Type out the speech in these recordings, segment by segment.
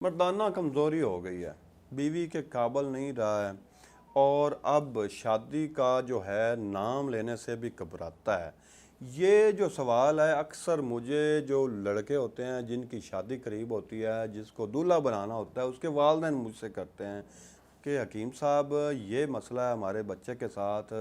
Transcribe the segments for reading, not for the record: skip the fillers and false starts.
मर्दाना कमज़ोरी हो गई है, बीवी के काबिल नहीं रहा है और अब शादी का जो है नाम लेने से भी घबराता है। ये जो सवाल है अक्सर मुझे जो लड़के होते हैं जिनकी शादी करीब होती है, जिसको दूल्हा बनाना होता है, उसके वालिदैन मुझसे करते हैं कि हकीम साहब ये मसला है हमारे बच्चे के साथ,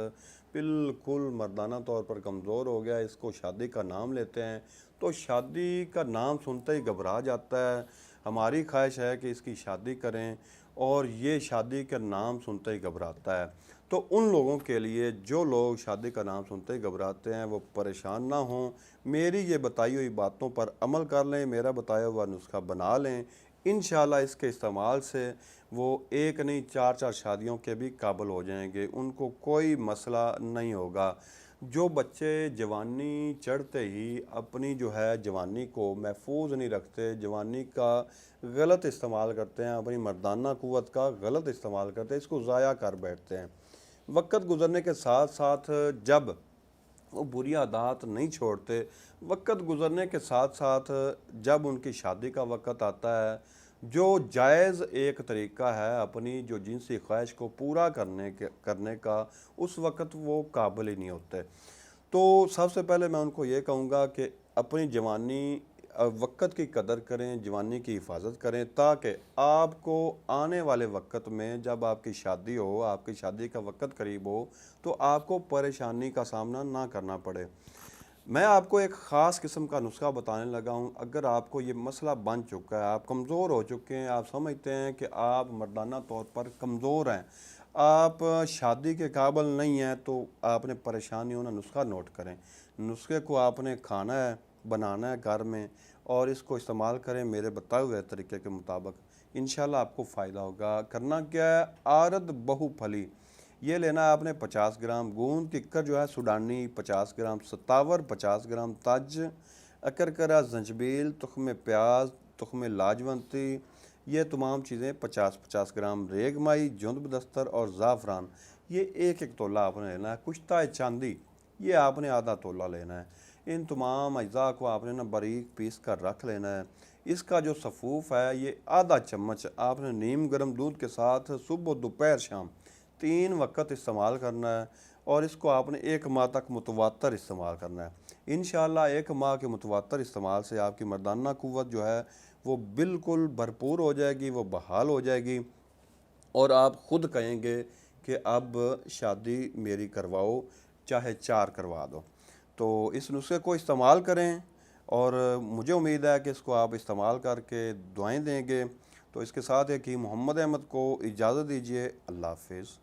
बिल्कुल मर्दाना तौर पर कमज़ोर हो गया, इसको शादी का नाम लेते हैं तो शादी का नाम सुनते ही घबरा जाता है। हमारी ख्वाहिश है कि इसकी शादी करें और ये शादी का नाम सुनते ही घबराता है। तो उन लोगों के लिए जो लोग शादी का नाम सुनते ही घबराते हैं वो परेशान ना हों, मेरी ये बताई हुई बातों पर अमल कर लें, मेरा बताया हुआ नुस्खा बना लें। इंशाल्लाह इसके इस्तेमाल से वो एक नहीं चार चार शादियों के भी काबिल हो जाएंगे, उनको कोई मसला नहीं होगा। जो बच्चे जवानी चढ़ते ही अपनी जो है जवानी को महफूज नहीं रखते, जवानी का गलत इस्तेमाल करते हैं, अपनी मर्दाना क़ुव्वत का गलत इस्तेमाल करते हैं, इसको ज़ाया कर बैठते हैं। वक्त गुज़रने के साथ साथ जब वो बुरी आदत नहीं छोड़ते, वक्त गुज़रने के साथ साथ जब उनकी शादी का वक़्त आता है, जो जायज़ एक तरीक़ा है अपनी जो जिनसी ख्वाहिश को पूरा करने का, उस वक़्त वो काबिल ही नहीं होते। तो सबसे पहले मैं उनको ये कहूँगा कि अपनी जवानी वक़्त की कदर करें, जवानी की हिफाजत करें, ताकि आपको आने वाले वक़्त में जब आपकी शादी हो, आपकी शादी का वक़्त करीब हो, तो आपको परेशानी का सामना ना करना पड़े। मैं आपको एक ख़ास किस्म का नुस्खा बताने लगा हूँ। अगर आपको ये मसला बन चुका है, आप कमज़ोर हो चुके हैं, आप समझते हैं कि आप मर्दाना तौर पर कमज़ोर हैं, आप शादी के काबिल नहीं हैं, तो आपने परेशानी होना, नुस्खा नोट करें। नुस्खे को आपने खाना है, बनाना है घर में और इसको इस्तेमाल करें मेरे बताए हुए तरीके के मुताबिक, इंशाल्लाह आपको फ़ायदा होगा। करना क्या है, आरद बहुफली ये लेना है आपने 50 ग्राम, गूंद किक्कर जो है सूडानी 50 ग्राम, सतावर 50 ग्राम, तज, अकरकरा, जंजबील, तुख्म प्याज, तुख्म लाजवंती, ये तमाम चीज़ें 50-50 ग्राम, रेगमाई, जुंद बदस्तर और ज़ाफ़रान, ये एक एक तोला आपने लेना है। कुश्ता चांदी ये आपने आधा तोला लेना है। इन तमाम अज्जा को आपने ना बारीक पीस कर रख लेना है। इसका जो सफ़ूफ़ है ये आधा चम्मच आपने नीम गर्म दूध के साथ सुबह दोपहर शाम 3 वक़्त इस्तेमाल करना है और इसको आपने 1 माह तक मुतवातर इस्तेमाल करना है। इंशाअल्लाह 1 माह के मुतवातर इस्तेमाल से आपकी मर्दाना क़ुव्वत जो है वो बिल्कुल भरपूर हो जाएगी, वो बहाल हो जाएगी और आप ख़ुद कहेंगे कि अब शादी मेरी करवाओ, चाहे 4 करवा दो। तो इस नुस्खे को इस्तेमाल करें और मुझे उम्मीद है कि इसको आप इस्तेमाल करके दुआएं देंगे। तो इसके साथ है कि मोहम्मद अहमद को इजाज़त दीजिए। अल्लाह हाफ़िज़।